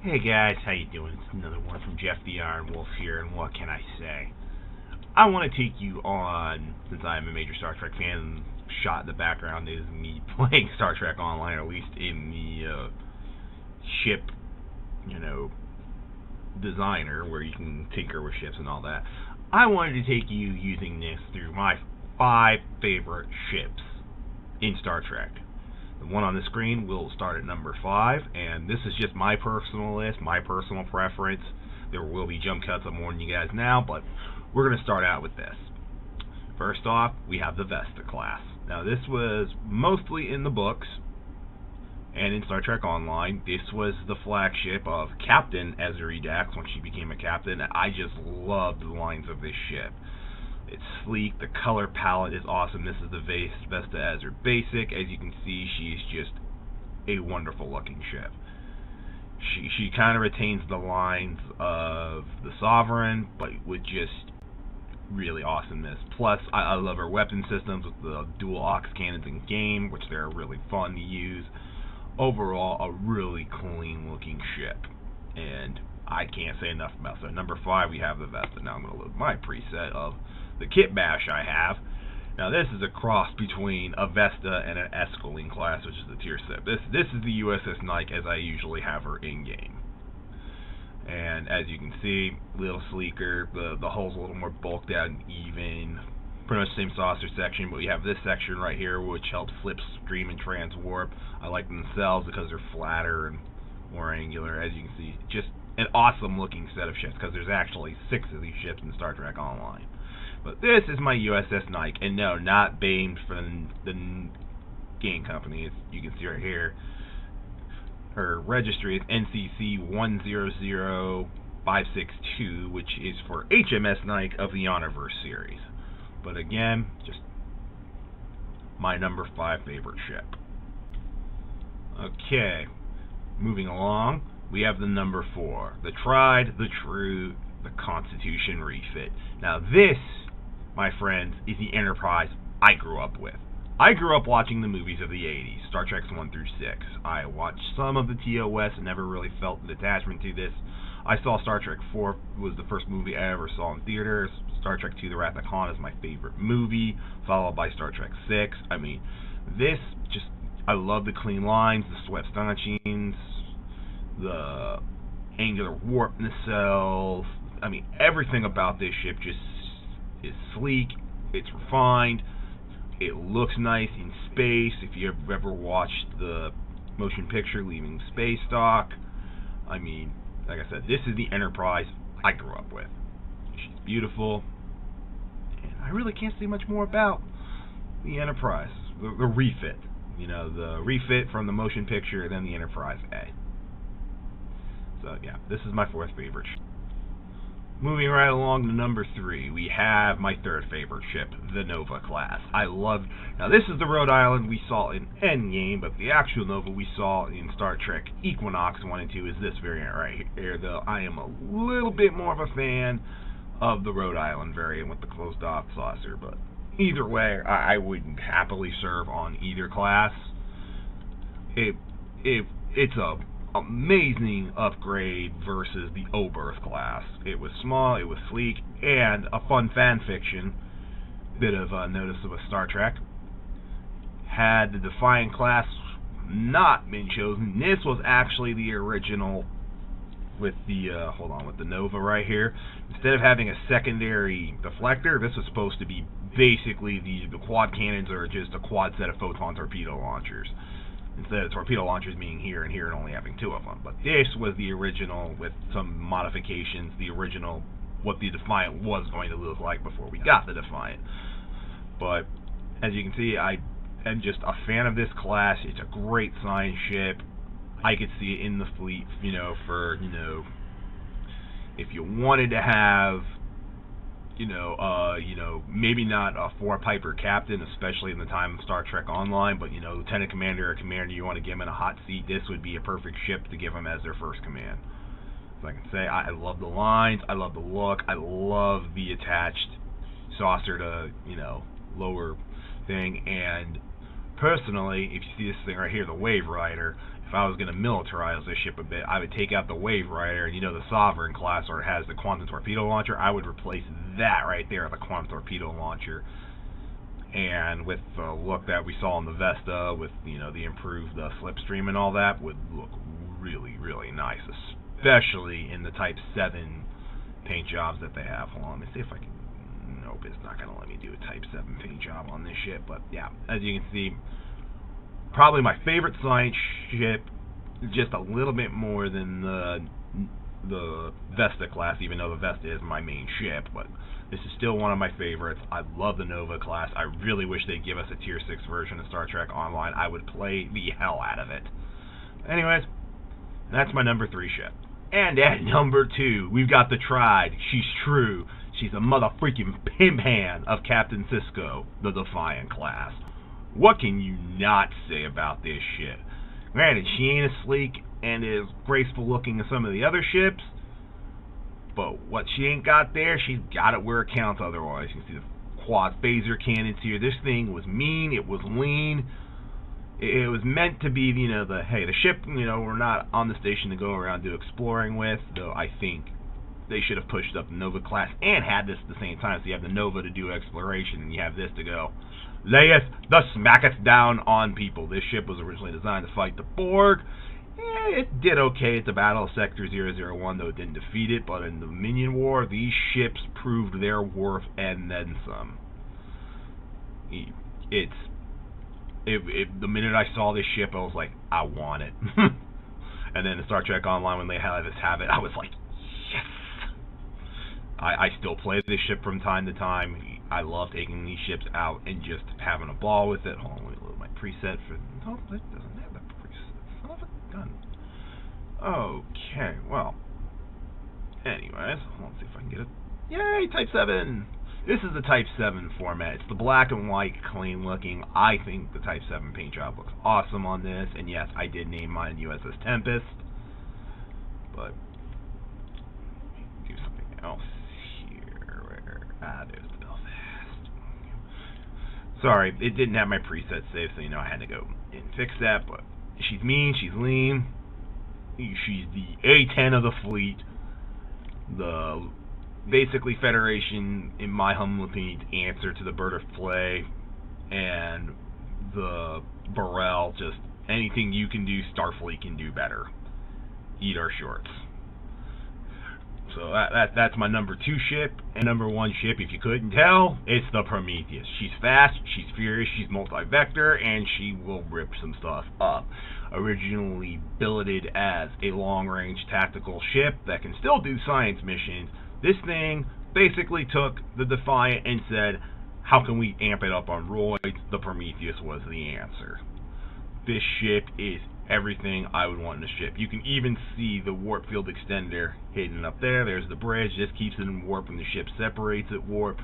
Hey guys, how you doing? It's another one from Jeff the Iron Wolf here, and what can I say? I want to take you on, since I'm a major Star Trek fan, and shot in the background is me playing Star Trek Online, at least in the ship, designer, where you can tinker with ships and all that. I wanted to take you using this through my 5 favorite ships in Star Trek. The one on the screen will start at number 5, and this is just my personal list, my personal preference. There will be jump cuts, I'm warning you guys now, but we're going to start out with this. First off, we have the Vesta class. Now, this was mostly in the books and in Star Trek Online. This was the flagship of Captain Ezri Dax when she became a captain. I just loved the lines of this ship. It's sleek, the color palette is awesome. This is the Vesta Ezra Basic. As you can see, she's just a wonderful looking ship. She kind of retains the lines of the Sovereign, but with just really awesomeness. Plus, I love her weapon systems with the dual aux cannons in game, which they're really fun to use. Overall, a really clean looking ship, and I can't say enough about it. So number 5, we have the Vesta. Now I'm going to load my preset of the kit bash I have. Now this is a cross between a Vesta and an Escaline class, which is the tier 6. This is the USS Nike as I usually have her in game. And as you can see, a little sleeker, the hull's a little more bulked out and even. Pretty much the same saucer section, but we have this section right here which helps flip, stream, and transwarp. I like them themselves because they're flatter and more angular. As you can see, just an awesome looking set of ships, because there's actually 6 of these ships in Star Trek Online. But this is my USS Nike, and no, not Bames from the game company. You can see right here, her registry is NCC 100562, which is for HMS Nike of the Honorverse series. But again, just my number 5 favorite ship. Okay, moving along, we have the number 4, the tried, the true, the Constitution refit. Now this, my friends, is the Enterprise I grew up with. I grew up watching the movies of the 80s, Star Trek 1 through 6. I watched some of the TOS and never really felt an attachment to this. I saw Star Trek 4 was the first movie I ever saw in theaters. Star Trek 2 The Wrath of Khan is my favorite movie, followed by Star Trek 6. I mean, this just, I love the clean lines, the swept stanchions, the angular warp nacelles. I mean, everything about this ship just is sleek, it's refined, it looks nice in space. If you have ever watched the motion picture Leaving Space Dock, I mean, like I said, this is the Enterprise I grew up with. She's beautiful, and I really can't say much more about the Enterprise, the refit. The refit from the motion picture, and then the Enterprise A. So yeah, this is my 4th favorite ship. Moving right along to number 3, we have my 3rd favorite ship, the Nova class. Now this is the Rhode Island we saw in Endgame, but the actual Nova we saw in Star Trek Equinox 1 and 2 is this variant right here, though I am a little bit more of a fan of the Rhode Island variant with the closed-off saucer, but either way, I would happily serve on either class. It's a amazing upgrade versus the Oberth class. It was small, it was sleek, and a fun fan fiction, bit of a notice of a Star Trek. Had the Defiant class not been chosen, this was actually the original with the with the Nova right here. Instead of having a secondary deflector, this was supposed to be basically the quad cannons are just a quad set of photon torpedo launchers, instead of torpedo launchers being here and here and only having 2 of them. But this was the original with some modifications, the original, what the Defiant was going to look like before we got the Defiant. But as you can see, I am just a fan of this class. It's a great science ship. I could see it in the fleet, for, if you wanted to have, maybe not a 4-piper captain, especially in the time of Star Trek Online, but, lieutenant commander or commander, you want to give him in a hot seat, this would be a perfect ship to give him as their first command. So I can say, I love the lines, I love the look, I love the attached saucer to, lower thing, and personally, if you see this thing right here, the Wave Rider, if I was going to militarize this ship a bit, I would take out the Wave Rider, and the Sovereign class, or it has the Quantum Torpedo Launcher. I would replace that right there with a Quantum Torpedo Launcher. And with the look that we saw in the Vesta, with the improved slipstream and all that, would look really, really nice, especially in the Type 7 paint jobs that they have. Hold on, let me see if I can. Nope, it's not going to let me do a Type 7 paint job on this ship. But yeah, as you can see, probably my favorite science ship, just a little bit more than the Vesta class, even though the Vesta is my main ship. But this is still one of my favorites. I love the Nova class. I really wish they'd give us a Tier 6 version of Star Trek Online. I would play the hell out of it. Anyways, that's my number 3 ship. And at number 2, we've got the Tried. She's true. She's a motherfucking pimp hand of Captain Sisko, the Defiant class. What can you not say about this ship? Granted, she ain't as sleek and as graceful looking as some of the other ships, but what she ain't got there, she's got it where it counts otherwise. You can see the quad phaser cannons here. This thing was mean, it was lean. It was meant to be, the ship, we're not on the station to go around do exploring with, though I think they should have pushed up the Nova class and had this at the same time. So you have the Nova to do exploration, and you have this to go, layeth the smacketh down on people. This ship was originally designed to fight the Borg. It did okay at the Battle of Sector 001, though it didn't defeat it. But in the Minion War, these ships proved their worth and then some. The minute I saw this ship, I was like, I want it. And then in Star Trek Online, when they had us have it, I was like, yes. I still play this ship from time to time. I love taking these ships out and just having a ball with it. Hold on, let me load my preset for. No, it doesn't have that preset. Son of a gun. Okay, well. Anyways, let's see if I can get it. Yay, Type 7! This is the Type 7 format. It's the black and white, clean looking. I think the Type 7 paint job looks awesome on this. And yes, I did name mine USS Tempest. But do something else here. There's the Belfast. Sorry, it didn't have my preset saved, so I had to go and fix that. But she's mean, she's lean. She's the A10 of the fleet. The basically Federation, in my humble opinion, answer to the Bird of Prey and the Burrell. Just anything you can do, Starfleet can do better. Eat our shorts. So that's my number 2 ship. And number 1 ship, if you couldn't tell, it's the Prometheus. She's fast, she's furious, she's multi-vector, and she will rip some stuff up. Originally billeted as a long-range tactical ship that can still do science missions, this thing basically took the Defiant and said, how can we amp it up on roids? The Prometheus was the answer. This ship is everything I would want in a ship. You can even see the warp field extender hidden up there. There's the bridge. Just keeps it in warp when the ship separates at warp.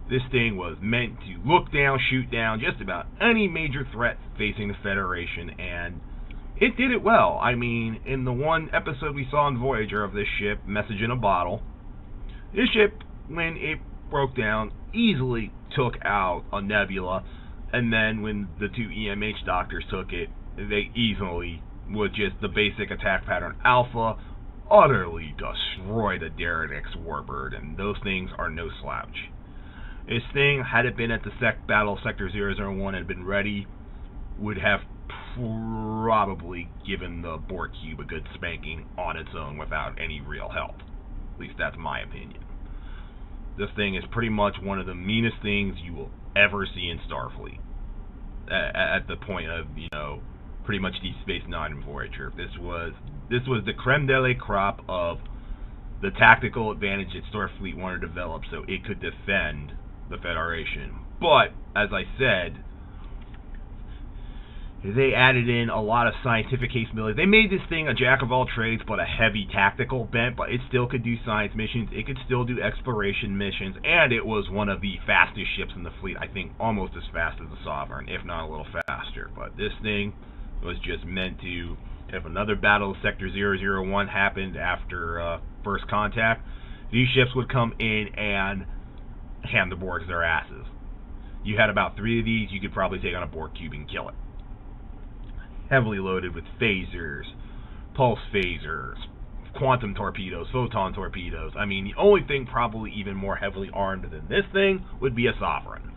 This thing was meant to look down, shoot down just about any major threat facing the Federation, and it did it well. I mean, in the one episode we saw in Voyager of this ship, Message in a Bottle, this ship, when it broke down, easily took out a Nebula, and then when the 2 EMH doctors took it, they easily, with just the basic attack pattern Alpha, utterly destroyed the Derelict Warbird, and those things are no slouch. This thing, had it been at the Battle Sector 001 and had been ready, would have probably given the Borg Cube a good spanking on its own without any real help. At least that's my opinion. This thing is pretty much one of the meanest things you will ever see in Starfleet. At the point of, pretty much Deep Space Nine and Voyager. This was the creme de la crop of the tactical advantage that Starfleet wanted to develop so it could defend the Federation. But, as I said, they added in a lot of scientific capability. They made this thing a jack of all trades, but a heavy tactical bent, but it still could do science missions, it could still do exploration missions, and it was one of the fastest ships in the fleet, I think almost as fast as the Sovereign, if not a little faster. But this thing was just meant to, if another Battle of Sector 001 happened after first contact, these ships would come in and hand the Borgs their asses. You had about 3 of these, you could probably take on a Borg Cube and kill it. heavily loaded with phasers, pulse phasers, quantum torpedoes, photon torpedoes. I mean, the only thing probably even more heavily armed than this thing would be a Sovereign.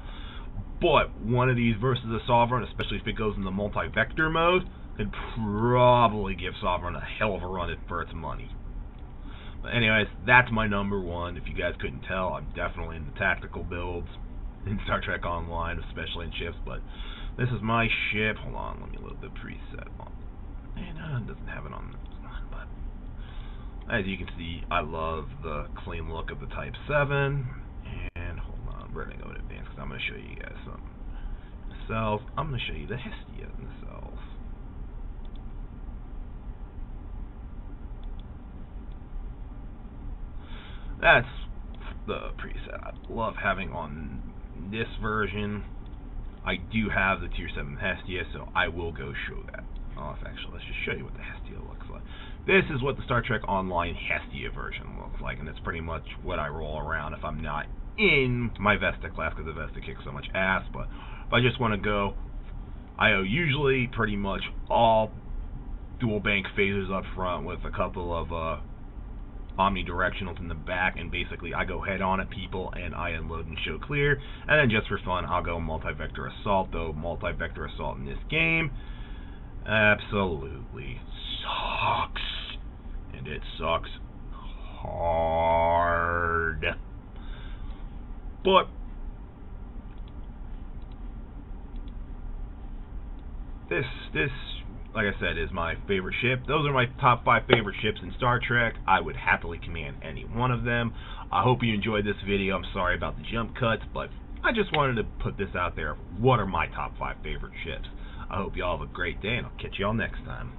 But one of these versus a Sovereign, especially if it goes in the multi-vector mode, could probably give Sovereign a hell of a run for its money. But anyways, that's my number one. If you guys couldn't tell, I'm definitely into tactical builds in Star Trek Online, especially in ships. But this is my ship. Hold on, let me load the preset on. And it doesn't have it on this one, but as you can see, I love the clean look of the Type 7. And hold on, we're going to go to advanced because I'm going to show you guys some cells. I'm going to show you the Hestia in the cells. That's the preset I love having on this version. I do have the Tier 7 Hestia, so I will go show that off. Actually, let's just show you what the Hestia looks like. This is what the Star Trek Online Hestia version looks like, and it's pretty much what I roll around if I'm not in my Vesta class, because the Vesta kicks so much ass. But if I just want to go, I usually pretty much all dual bank phasers up front with a couple of omnidirectionals in the back, and basically I go head on at people and I unload and show clear. And then just for fun, I'll go multi-vector assault, though multi-vector assault in this game absolutely sucks, and it sucks hard. But this like I said, is my favorite ship. Those are my top 5 favorite ships in Star Trek. I would happily command any one of them. I hope you enjoyed this video. I'm sorry about the jump cuts, but I just wanted to put this out there. What are my top 5 favorite ships? I hope you all have a great day, and I'll catch you all next time.